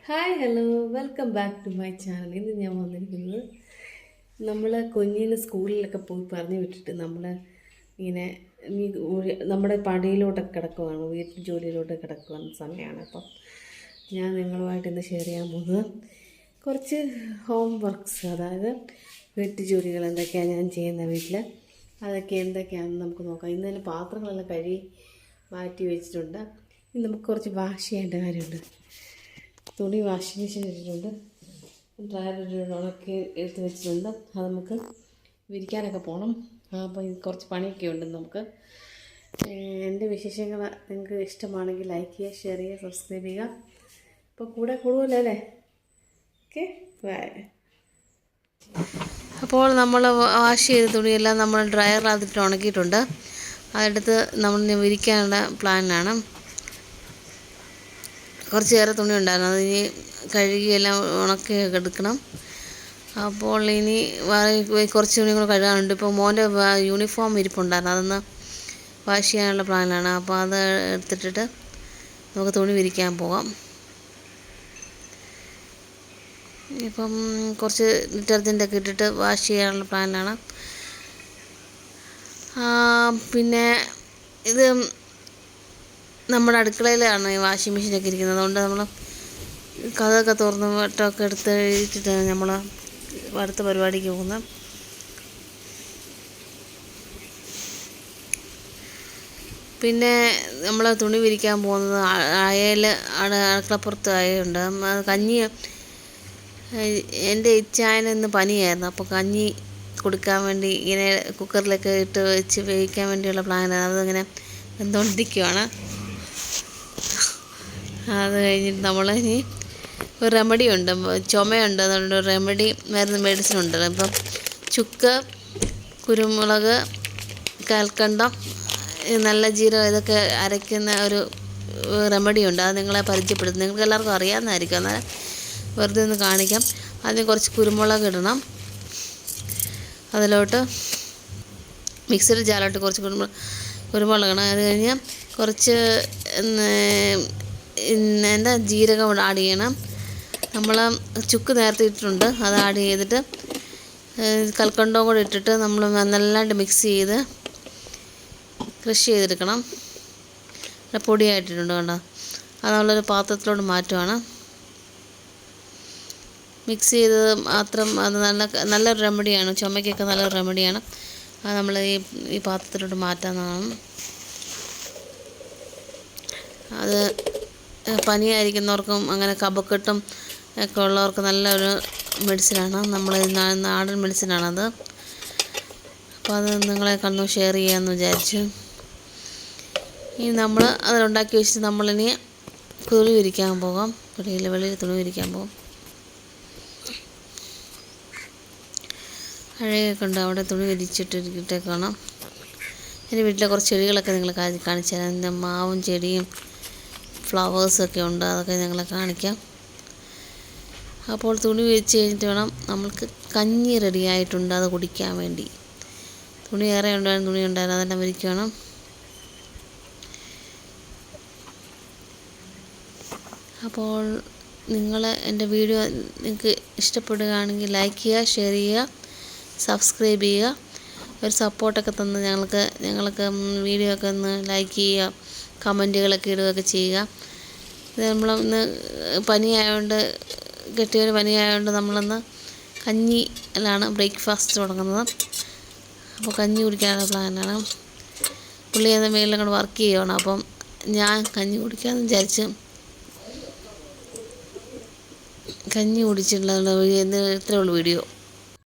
Hi hello welcome back to my channel. ഇന്ന് ഞാൻ വന്നിരിക്കുന്നത് നമ്മൾ കുഞ്ഞിന് സ്കൂളിലൊക്കെ പോയി പറഞ്ഞു വിട്ടിട്ട് നമ്മൾ ഇങ്ങനെ നമ്മുടെ പണിയിലോട്ടൊക്കെ കിടക്കുവാണ്, വീട്ടു ജോലിയിലോട്ട് കിടക്കുവാണ് സമയമാണ്. അപ്പം ഞാൻ നിങ്ങളുമായിട്ട് ഇന്ന് ഷെയർ ചെയ്യാൻ പോകുന്നത് കുറച്ച് ഹോം വർക്ക്സ്, അതായത് വീട്ടു ജോലികൾ എന്തൊക്കെയാണ് ഞാൻ ചെയ്യുന്ന വീട്ടിൽ, അതൊക്കെ എന്തൊക്കെയാണെന്ന് നമുക്ക് നോക്കാം. ഇന്നലെ പാത്രങ്ങളെല്ലാം കഴുകി മാറ്റി വെച്ചിട്ടുണ്ട്. ഇനി നമുക്ക് കുറച്ച് വാഷ് ചെയ്യേണ്ട കാര്യമുണ്ട്. തുണി വാഷിംഗ് മെഷീൻ ഇട്ടിട്ടുണ്ട്, ഡ്രയർ ഉണക്കി എടുത്ത് വെച്ചിട്ടുണ്ട്. അത് നമുക്ക് വിരിക്കാനൊക്കെ പോകണം. അപ്പോൾ കുറച്ച് പണിയൊക്കെ ഉണ്ട് നമുക്ക്. എൻ്റെ വിശേഷങ്ങൾ നിങ്ങൾക്ക് ഇഷ്ടമാണെങ്കിൽ ലൈക്ക് ചെയ്യുക, ഷെയർ ചെയ്യുക, സബ്സ്ക്രൈബ് ചെയ്യുക. അപ്പോൾ കൂടെ കൂടുമല്ലോ അല്ലേ? Okay, bye. അപ്പോൾ നമ്മൾ വാഷ് ചെയ്ത തുണിയെല്ലാം നമ്മൾ ഡ്രയറിനകത്തിട്ട് ഉണക്കിയിട്ടുണ്ട്. അതെടുത്ത് നമ്മൾ വിരിക്കാനുള്ള പ്ലാനാണ്. കുറച്ചേറെ തുണി ഉണ്ടായിരുന്നു, അതിനി കഴുകിയെല്ലാം ഉണക്കി എടുക്കണം. അപ്പോൾ ഇനി കുറച്ച് തുണി കൂടെ കഴുകാനുണ്ട്. ഇപ്പോൾ മോൻ്റെ യൂണിഫോം ഇരിപ്പുണ്ടായിരുന്നു, അതൊന്ന് വാഷ് ചെയ്യാനുള്ള പ്ലാനാണ്. അപ്പോൾ അത് എടുത്തിട്ടിട്ട് നമുക്ക് തുണി വിരിക്കാൻ പോകാം. ഇപ്പം കുറച്ച് ഡിറ്റർജൻ്റൊക്കെ ഇട്ടിട്ട് വാഷ് ചെയ്യാനുള്ള പ്ലാനാണ്. പിന്നെ ഇത് നമ്മുടെ അടുക്കളയിലാണ് ഈ വാഷിംഗ് മെഷീനൊക്കെ ഇരിക്കുന്നത്. അതുകൊണ്ട് നമ്മൾ കഥയൊക്കെ തുറന്ന് വട്ടമൊക്കെ എടുത്ത് ഇട്ടിട്ടാണ് നമ്മൾ അടുത്ത പരിപാടിക്ക് പോകുന്നത്. പിന്നെ നമ്മൾ തുണി വിരിക്കാൻ പോകുന്നത് അയയിൽ അടുക്കളപ്പുറത്ത് അയയുണ്ട്. കഞ്ഞി എൻ്റെ ഇച്ചായന് ഇന്ന് പനിയായിരുന്നു. അപ്പോൾ കഞ്ഞി കൊടുക്കാൻ വേണ്ടി ഇങ്ങനെ കുക്കറിലൊക്കെ ഇട്ട് വെച്ച് വേവിക്കാൻ വേണ്ടിയുള്ള പ്ലാനാണ്. അതിങ്ങനെ എന്തുകൊണ്ടിരിക്കുകയാണ്. അത് കഴിഞ്ഞിട്ട് നമ്മളിനി ഒരു റെമഡി ഉണ്ട്, ചുമയുണ്ട്, അതുകൊണ്ട് റെമഡി മരുന്ന് മെഡിസിൻ ഉണ്ടല്ലോ. ഇപ്പം ചുക്ക്, കുരുമുളക്, കൽക്കണ്ടം, നല്ല ജീരകം, ഇതൊക്കെ അരയ്ക്കുന്ന ഒരു റെമഡി ഉണ്ട്. അത് നിങ്ങളെ പരിചയപ്പെടുത്തും. നിങ്ങൾക്ക് എല്ലാവർക്കും അറിയാവുന്നതായിരിക്കും, എന്നാൽ വെറുതെ ഒന്ന് കാണിക്കാം. ആദ്യം കുറച്ച് കുരുമുളക് ഇടണം. അതിലോട്ട് മിക്സിയുടെ ജാറിലോട്ട് കുറച്ച് കുരുമുളക് ഇടണം. അത് കഴിഞ്ഞ് കുറച്ച് ജീരകം ആഡ് ചെയ്യണം. നമ്മൾ ചുക്ക് നേരത്തെ ഇട്ടിട്ടുണ്ട്, അത് ആഡ് ചെയ്തിട്ട് കൽക്കണ്ടവും കൂടെ ഇട്ടിട്ട് നമ്മൾ നല്ലതായിട്ട് മിക്സ് ചെയ്ത് ക്രഷ് ചെയ്തെടുക്കണം. പൊടിയായിട്ടിട്ടുണ്ട് കണ്ടോ. അത് നമ്മളൊരു പാത്രത്തിലോട്ട് മാറ്റുവാണ്. മിക്സ് ചെയ്തത് മാത്രം അത് നല്ലൊരു റെമഡിയാണ്, ചുമയ്ക്കൊക്കെ നല്ലൊരു റെമഡിയാണ്. അത് നമ്മൾ ഈ പാത്രത്തിലോട്ട് മാറ്റാവുന്നതാണ്. അത് പനിയായിരിക്കുന്നവർക്കും അങ്ങനെ കഫക്കെട്ടും ഒക്കെ ഉള്ളവർക്ക് നല്ലൊരു മെഡിസിനാണ്. നമ്മൾ നാടൻ മെഡിസിനാണത്. അപ്പോൾ അത് നിങ്ങളെ കണ്ടു ഷെയർ ചെയ്യാമെന്ന് വിചാരിച്ചു. ഇനി നമ്മൾ അതിലുണ്ടാക്കി വെച്ചിട്ട് നമ്മളിനി തുണി വിരിക്കാൻ പോകാം. വെളിയിൽ തുണി വിരിക്കാൻ പോകും. അഴകൊക്കെ ഉണ്ട്, അവിടെ തുണി വിരിച്ചിട്ടിട്ടേക്കാണ്. എൻ്റെ വീട്ടിലെ കുറച്ച് ചെടികളൊക്കെ നിങ്ങൾ കാണിച്ചു തരാം. എൻ്റെ മാവും ചെടിയും ഫ്ലവേഴ്സൊക്കെ ഉണ്ട്, അതൊക്കെ ഞങ്ങളെ കാണിക്കാം. അപ്പോൾ തുണി വിരിച്ച് കഴിഞ്ഞിട്ട് വേണം നമ്മൾക്ക് കഞ്ഞി റെഡിയായിട്ടുണ്ട്, അത് കുടിക്കാൻ വേണ്ടി. തുണി ഉണ്ടായിരുന്നു, അതെല്ലാം വിരിക്കണം. അപ്പോൾ നിങ്ങൾ എൻ്റെ വീഡിയോ നിങ്ങൾക്ക് ഇഷ്ടപ്പെടുകയാണെങ്കിൽ ലൈക്ക് ചെയ്യുക, ഷെയർ ചെയ്യുക, സബ്സ്ക്രൈബ് ചെയ്യുക. ഒരു സപ്പോർട്ടൊക്കെ തന്ന് ഞങ്ങൾക്ക് വീഡിയോ ഒക്കെ ഒന്ന് ലൈക്ക് ചെയ്യുക, കമൻറ്റുകളൊക്കെ ഇടുകയൊക്കെ ചെയ്യുക. ഇത് നമ്മളൊന്ന് പനിയായതുകൊണ്ട്, കെട്ടിയൊരു പനിയായതുകൊണ്ട് നമ്മളൊന്ന് കഞ്ഞിയിലാണ് ബ്രേക്ക്ഫാസ്റ്റ് തുടങ്ങുന്നത്. അപ്പോൾ കഞ്ഞി കുടിക്കാനുള്ള പ്ലാനാണ്. പുള്ളി അത് മേളിൽ അങ്ങോട്ട് വർക്ക് ചെയ്യുകയാണ്. അപ്പം ഞാൻ കഞ്ഞി കുടിക്കാമെന്ന് വിചാരിച്ച് കഞ്ഞി കുടിച്ചിട്ടുള്ള ഇത്രയേ ഉള്ളൂ വീഡിയോ.